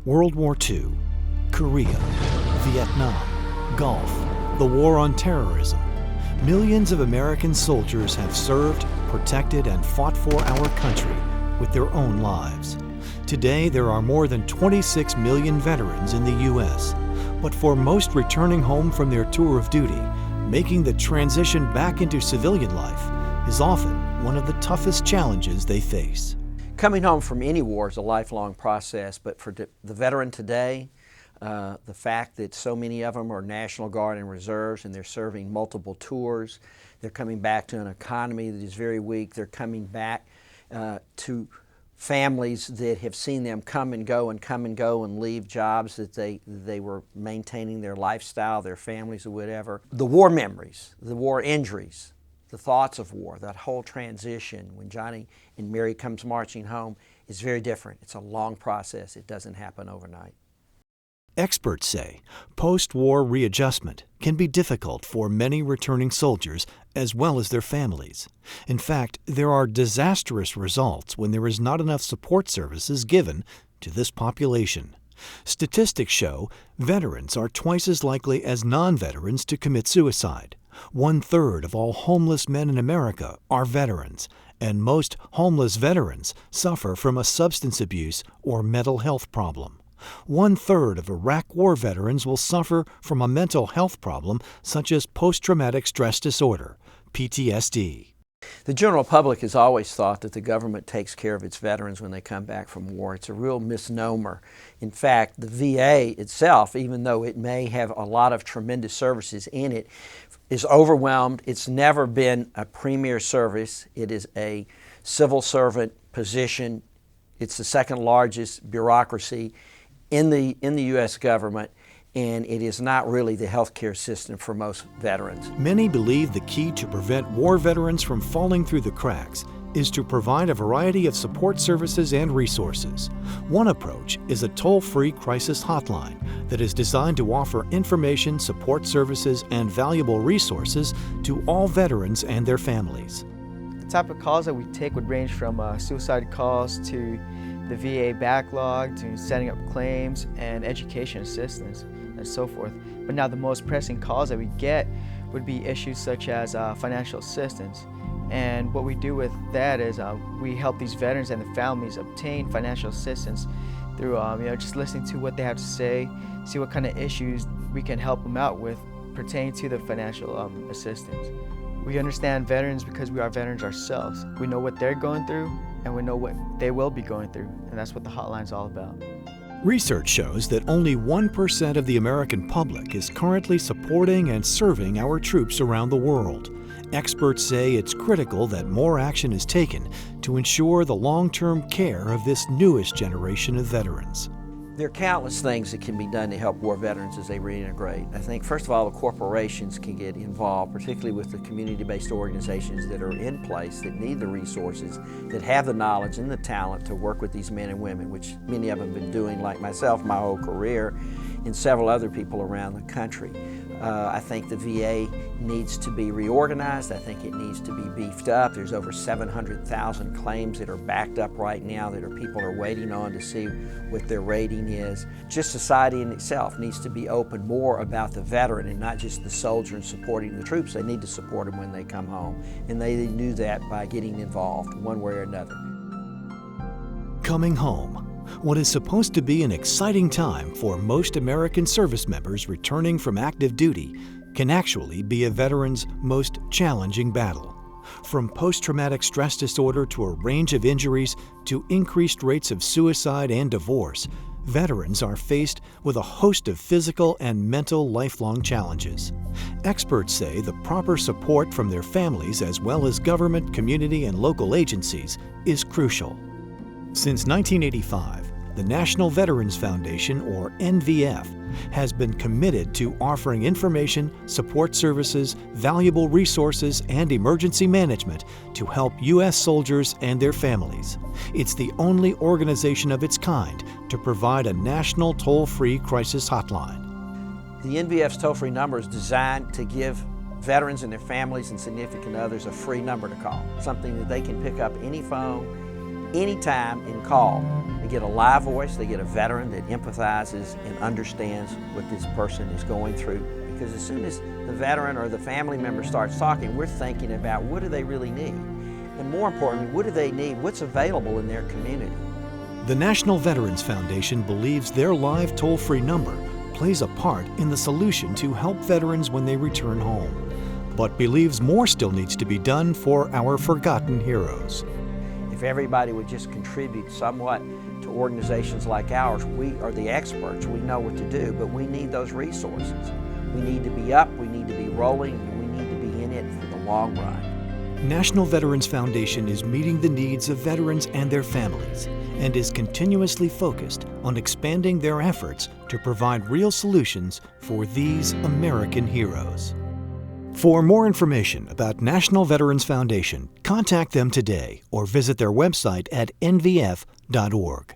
World War II, Korea, Vietnam, Gulf, the war on terrorism. Millions of American soldiers have served, protected, and fought for our country with their own lives. Today, there are more than 26 million veterans in the U.S., but for most returning home from their tour of duty, making the transition back into civilian life is often one of the toughest challenges they face. Coming home from any war is a lifelong process, but for the veteran today, the fact that so many of them are National Guard and Reserves and they're serving multiple tours, they're coming back to an economy that is very weak, they're coming back to families that have seen them come and go and leave jobs that they were maintaining their lifestyle, their families or whatever. The war memories, the war injuries, the thoughts of war, that whole transition when Johnny and Mary comes marching home is very different. It's a long process. It doesn't happen overnight. Experts say post-war readjustment can be difficult for many returning soldiers as well as their families. In fact, there are disastrous results when there is not enough support services given to this population. Statistics show veterans are twice as likely as non-veterans to commit suicide. 1/3 of all homeless men in America are veterans, and most homeless veterans suffer from a substance abuse or mental health problem. 1/3 of Iraq War veterans will suffer from a mental health problem such as post-traumatic stress disorder, PTSD. The general public has always thought that the government takes care of its veterans when they come back from war. It's a real misnomer. In fact, the VA itself, even though it may have a lot of tremendous services in it, is overwhelmed. It's never been a premier service. It is a civil servant position. It's the second largest bureaucracy in the U.S. government, and it is not really the health care system for most veterans. Many believe the key to prevent war veterans from falling through the cracks is to provide a variety of support services and resources. One approach is a toll-free crisis hotline that is designed to offer information, support services, and valuable resources to all veterans and their families. The type of calls that we take would range from suicide calls to the VA backlog to setting up claims and education assistance and so forth. But now the most pressing calls that we get would be issues such as financial assistance. And what we do with that is we help these veterans and the families obtain financial assistance through just listening to what they have to say, see what kind of issues we can help them out with pertaining to the financial assistance. We understand veterans because we are veterans ourselves. We know what they're going through and we know what they will be going through, and that's what the hotline's all about. Research shows that only 1% of the American public is currently supporting and serving our troops around the world. Experts say it's critical that more action is taken to ensure the long-term care of this newest generation of veterans. There are countless things that can be done to help war veterans as they reintegrate. I think, first of all, the corporations can get involved, particularly with the community-based organizations that are in place that need the resources, that have the knowledge and the talent to work with these men and women, which many of them have been doing, like myself, my whole career, and several other people around the country. I think the VA needs to be reorganized. I think it needs to be beefed up. There's over 700,000 claims that are backed up right now that people are waiting on to see what their rating is. Just society in itself needs to be open more about the veteran and not just the soldier and supporting the troops. They need to support them when they come home, and they do that by getting involved one way or another. Coming home. What is supposed to be an exciting time for most American service members returning from active duty can actually be a veteran's most challenging battle. From post-traumatic stress disorder to a range of injuries to increased rates of suicide and divorce, veterans are faced with a host of physical and mental lifelong challenges. Experts say the proper support from their families as well as government, community, and local agencies is crucial. Since 1985, the National Veterans Foundation, or NVF, has been committed to offering information, support services, valuable resources, and emergency management to help U.S. soldiers and their families. It's the only organization of its kind to provide a national toll-free crisis hotline. The NVF's toll-free number is designed to give veterans and their families and significant others a free number to call, something that they can pick up any phone, anytime, and call. Again, get a live voice, they get a veteran that empathizes and understands what this person is going through. Because as soon as the veteran or the family member starts talking, we're thinking about what do they really need? And more importantly, what do they need? What's available in their community? The National Veterans Foundation believes their live toll-free number plays a part in the solution to help veterans when they return home, but believes more still needs to be done for our forgotten heroes. If everybody would just contribute somewhat to organizations like ours, we are the experts, we know what to do, but we need those resources. We need to be up, we need to be rolling, and we need to be in it for the long run. National Veterans Foundation is meeting the needs of veterans and their families and is continuously focused on expanding their efforts to provide real solutions for these American heroes. For more information about National Veterans Foundation, contact them today or visit their website at nvf.org.